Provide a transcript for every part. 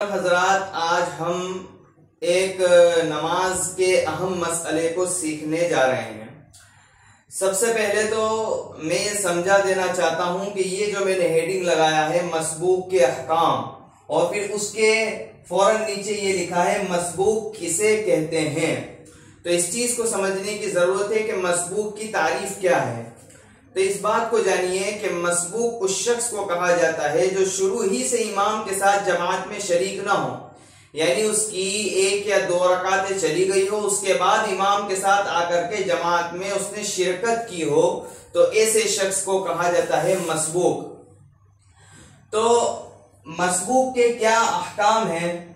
हजरात, आज हम एक नमाज के अहम मसले को सीखने जा रहे हैं। सबसे पहले तो मैं ये समझा देना चाहता हूं कि ये जो मैंने हेडिंग लगाया है मसबूक के अहकाम, और फिर उसके फौरन नीचे ये लिखा है मसबूक किसे कहते हैं। तो इस चीज को समझने की जरूरत है कि मसबूक की तारीफ क्या है। तो इस बात को जानिए कि मसबूक उस शख्स को कहा जाता है जो शुरू ही से इमाम के साथ जमात में शरीक ना हो, यानी उसकी एक या दो रकातें चली गई हो, उसके बाद इमाम के साथ आकर के जमात में उसने शिरकत की हो, तो ऐसे शख्स को कहा जाता है मसबूक। तो मसबूक के क्या अहकाम हैं?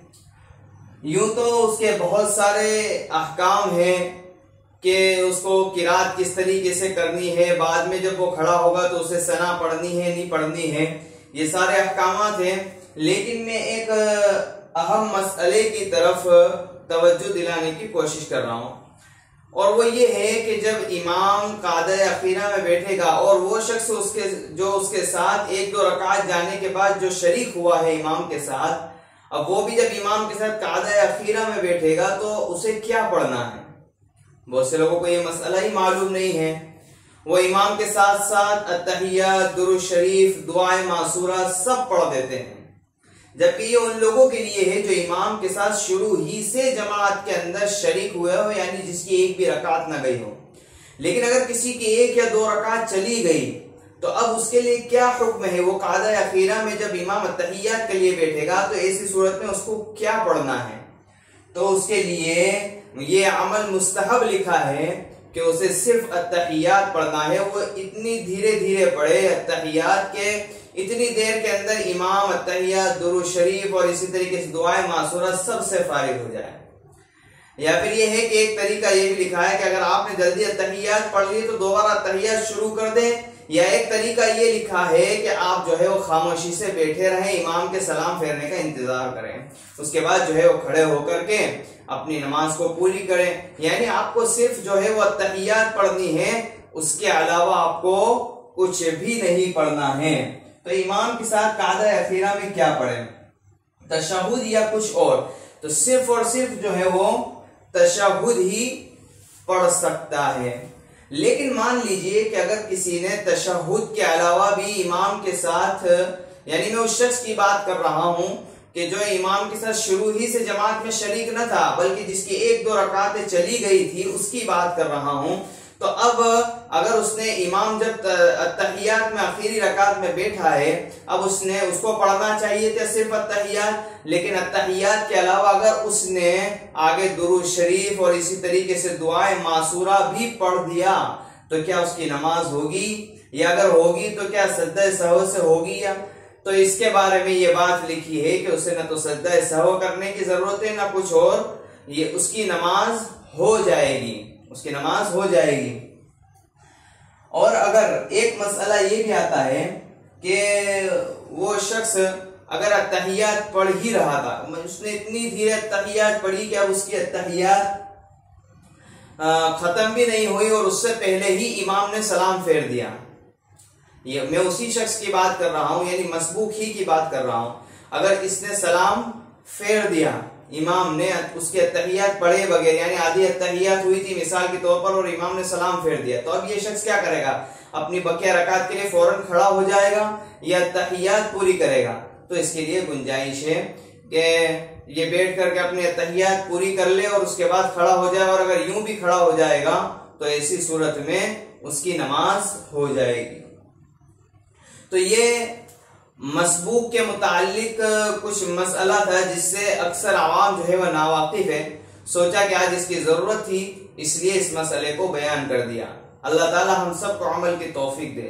यूं तो उसके बहुत सारे अहकाम हैं कि उसको किरात किस तरीके से करनी है, बाद में जब वो खड़ा होगा तो उसे सना पढ़नी है नहीं पढ़नी है, ये सारे अहकामात हैं। लेकिन मैं एक अहम मसले की तरफ तवज्जो दिलाने की कोशिश कर रहा हूं, और वो ये है कि जब इमाम कादा अखीरा में बैठेगा और वो शख्स उसके साथ एक दो रकात जाने के बाद जो शरीक हुआ है इमाम के साथ, अब वो भी जब इमाम के साथ कादा अखीरा में बैठेगा तो उसे क्या पढ़ना है। बहुत से लोगों को ये मसला ही मालूम नहीं है। वो इमाम के साथ साथ अत्तहियात, दुरूद शरीफ, दुआए मासूरा सब पढ़ देते हैं, जबकि ये उन लोगों के लिए है जो इमाम के साथ शुरू ही से जमात के अंदर शरीक हुए हो, यानी जिसकी एक भी रकात न गई हो। लेकिन अगर किसी की एक या दो रकात चली गई तो अब उसके लिए क्या हुक्म है। वो कादा अखीरा में जब इमाम अत्तहियात के लिए बैठेगा तो ऐसी सूरत में उसको क्या पढ़ना है। तो उसके लिए ये अमल मुस्तहब लिखा है कि उसे सिर्फ अत्तहियात पढ़ना है। वो इतनी धीरे धीरे पढ़े अत्तहियात के, इतनी देर के अंदर इमाम अत्तहियात, दुरूद शरीफ और इसी तरीके से दुआए मासूरा सबसे फारिग हो जाए। या फिर ये है कि एक तरीका ये भी लिखा है कि अगर आपने जल्दी अत्तहियात पढ़ ली तो दोबारा अत्तहियात शुरू कर दें, या एक तरीका ये लिखा है कि आप जो है वो खामोशी से बैठे रहें, इमाम के सलाम फेरने का इंतजार करें, उसके बाद जो है वो खड़े होकर के अपनी नमाज को पूरी करें। यानी आपको सिर्फ जो है वो अत्तहियात पढ़नी है, उसके अलावा आपको कुछ भी नहीं पढ़ना है। तो इमाम के साथ कादा अखीरा में क्या पढ़ें, तशहुद या कुछ और? तो सिर्फ और सिर्फ जो है वो तशहुद ही पढ़ सकता है। लेकिन मान लीजिए कि अगर किसी ने तशहुद के अलावा भी इमाम के साथ, यानी मैं उस शख्स की बात कर रहा हूं कि जो इमाम के साथ शुरू ही से जमात में शरीक न था, बल्कि जिसकी एक दो रकातें चली गई थी, उसकी बात कर रहा हूं। तो अब अगर उसने इमाम जब अत्तहियात में आखिरी रकात में बैठा है, अब उसको पढ़ना चाहिए था सिर्फ अत्तहियात, लेकिन अत्तहियात के अलावा अगर उसने आगे दुरूद शरीफ और इसी तरीके से दुआए मासूरा भी पढ़ दिया तो क्या उसकी नमाज होगी? या अगर होगी तो क्या सज्दा सहव से होगी? या तो इसके बारे में ये बात लिखी है कि उसे न तो सज्दा सहव करने की जरूरत है ना कुछ और, ये उसकी नमाज हो जाएगी, उसकी नमाज हो जाएगी। और अगर एक मसला ये भी आता है कि वो शख्स अगर अत्तहियात पढ़ ही रहा था, उसने इतनी धीरे अत्तहियात पढ़ी कि अब उसकी अत्तहियात खत्म भी नहीं हुई और उससे पहले ही इमाम ने सलाम फेर दिया। ये मैं उसी शख्स की बात कर रहा हूं, यानी मसबूक ही की बात कर रहा हूं। अगर इसने सलाम फेर दिया, इमाम ने उसके अत्तहियात पढ़े बगैर, यानी आधी अत्तहियात हुई थी मिसाल के तौर पर और इमाम ने सलाम फेर दिया, तो अब ये शख्स क्या करेगा? अपनी बकिया रकात के लिए फौरन खड़ा हो जाएगा या अत्तहियात पूरी करेगा? तो इसके लिए गुंजाइश है कि ये बैठ करके अपनी अत्तहियात पूरी कर ले और उसके बाद खड़ा हो जाए, और अगर यूं भी खड़ा हो जाएगा तो ऐसी सूरत में उसकी नमाज हो जाएगी। तो ये मसबूक के मुतालिक कुछ मसला था जिससे अक्सर आवाम जो है वह नावाकिफ है। सोचा कि आज इसकी जरूरत थी, इसलिए इस मसले को बयान कर दिया। अल्लाह ताला हम सबको अमल की तौफीक दे।